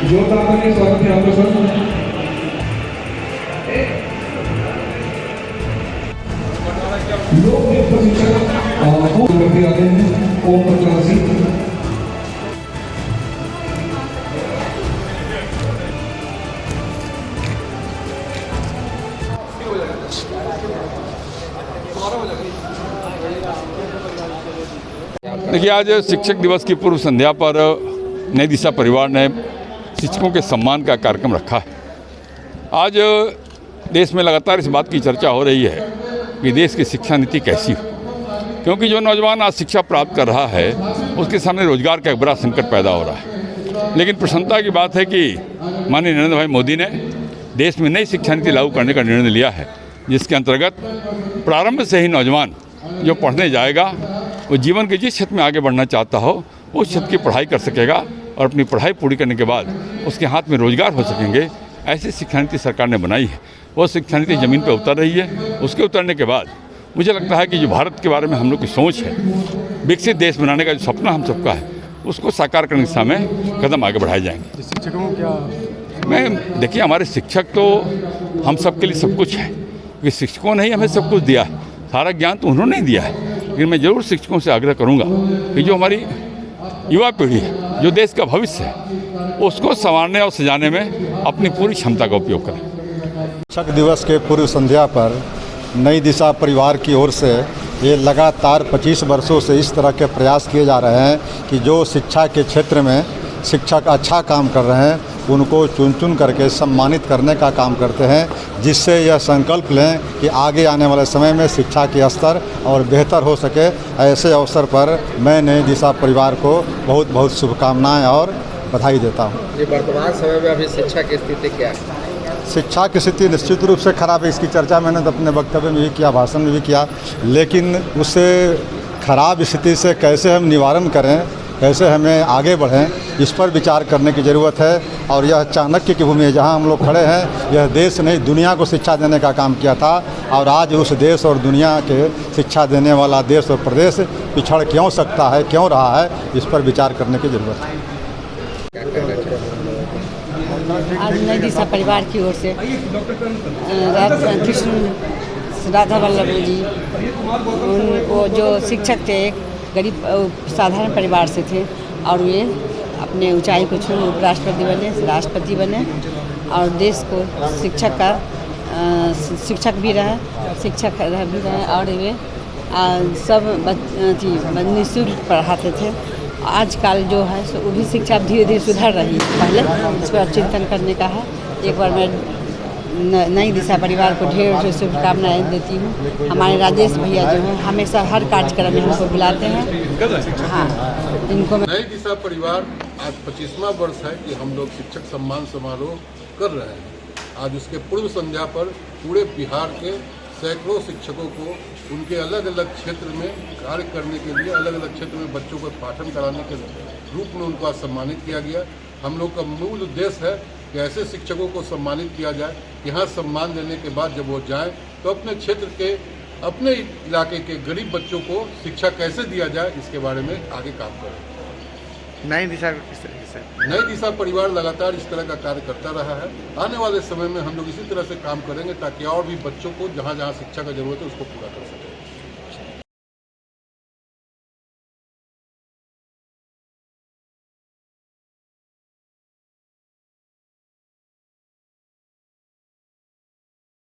जोरदार ताली स्वागत है आपका सर। लोक नृत्य प्रशिक्षक करते आते हैं ओम प्रकाश जी। देखिए, आज शिक्षक दिवस की पूर्व संध्या पर नई दिशा परिवार ने शिक्षकों के सम्मान का कार्यक्रम रखा है। आज देश में लगातार इस बात की चर्चा हो रही है कि देश की शिक्षा नीति कैसी हो, क्योंकि जो नौजवान आज शिक्षा प्राप्त कर रहा है उसके सामने रोजगार का एक बड़ा संकट पैदा हो रहा है। लेकिन प्रसन्नता की बात है कि माननीय नरेंद्र भाई मोदी ने देश में नई शिक्षा नीति लागू करने का निर्णय लिया है, जिसके अंतर्गत प्रारंभ से ही नौजवान जो पढ़ने जाएगा वो जीवन के जिस क्षेत्र में आगे बढ़ना चाहता हो उस क्षेत्र की पढ़ाई कर सकेगा और अपनी पढ़ाई पूरी करने के बाद उसके हाथ में रोजगार हो सकेंगे। ऐसी शिक्षा नीति सरकार ने बनाई है। वो शिक्षा नीति ज़मीन पर उतर रही है। उसके उतरने के बाद मुझे लगता है कि जो भारत के बारे में हम लोग की सोच है, विकसित देश बनाने का जो सपना हम सबका है, उसको साकार करने की दिशा में कदम आगे बढ़ाए जाएंगे। शिक्षकों क्या मैं देखिए, हमारे शिक्षक तो हम सब के लिए सब कुछ है, क्योंकि शिक्षकों ने ही हमें सब कुछ दिया है। सारा ज्ञान तो उन्होंने ही दिया है। लेकिन मैं ज़रूर शिक्षकों से आग्रह करूंगा कि जो हमारी युवा पीढ़ी है, जो देश का भविष्य है, उसको संवारने और सजाने में अपनी पूरी क्षमता का उपयोग करें। शिक्षक दिवस के पूर्व संध्या पर नई दिशा परिवार की ओर से ये लगातार 25 वर्षों से इस तरह के प्रयास किए जा रहे हैं कि जो शिक्षा के क्षेत्र में शिक्षक अच्छा काम कर रहे हैं उनको चुन चुन करके सम्मानित करने का काम करते हैं, जिससे यह संकल्प लें कि आगे आने वाले समय में शिक्षा के स्तर और बेहतर हो सके। ऐसे अवसर पर मैं नई दिशा परिवार को बहुत बहुत शुभकामनाएं और बधाई देता हूं। ये वर्तमान समय में अभी शिक्षा की स्थिति क्या है? शिक्षा की स्थिति निश्चित रूप से खराब है। इसकी चर्चा मैंने तो अपने वक्तव्य में भी किया, भाषण में भी किया, लेकिन उससे खराब स्थिति से कैसे हम निवारण करें, कैसे हमें आगे बढ़ें, इस पर विचार करने की ज़रूरत है। और यह चाणक्य की भूमि है जहां हम लोग खड़े हैं। यह देश नहीं दुनिया को शिक्षा देने का काम किया था, और आज उस देश और दुनिया के शिक्षा देने वाला देश और प्रदेश पिछड़ क्यों सकता है, क्यों रहा है, इस पर विचार करने की ज़रूरत है। आज नई दिशा परिवार की ओर से कृष्ण राधा वल्लभ जी, वो जो शिक्षक थे, एक गरीब साधारण परिवार से थे, और वे अपने ऊंचाई को छू उपराष्ट्रपति बने, राष्ट्रपति बने, और देश को शिक्षक भी रहे, और वे सब निःशुल्क पढ़ाते थे। आजकल जो है सो वो भी शिक्षा धीरे धीरे सुधर रही है। पहले इस पर चिंतन करने का है। एक बार मैं नई दिशा परिवार को ढेर शुभकामनाएं देती हूँ। हमारे राजेश भैया जो हैं हमेशा हर कार्यक्रम में हमको बुलाते हैं। हाँ, इनको नई दिशा परिवार आज 25वां वर्ष है कि हम लोग शिक्षक सम्मान समारोह कर रहे हैं। आज उसके पूर्व संध्या पर पूरे बिहार के सैकड़ों शिक्षकों को उनके अलग अलग क्षेत्र में कार्य करने के लिए, अलग अलग क्षेत्र में बच्चों को पाठन कराने के रूप में उनको आज सम्मानित किया गया। हम लोग का मूल उद्देश्य है कि ऐसे शिक्षकों को सम्मानित किया जाए, यहाँ सम्मान देने के बाद जब वो जाएं तो अपने क्षेत्र के, अपने इलाके के गरीब बच्चों को शिक्षा कैसे दिया जाए, इसके बारे में आगे काम करें। नई दिशा किस तरीके से? नई दिशा परिवार लगातार इस तरह का कार्य करता रहा है। आने वाले समय में हम लोग इसी तरह से काम करेंगे ताकि और भी बच्चों को जहाँ जहाँ शिक्षा का जरूरत है उसको पूरा कर सकें।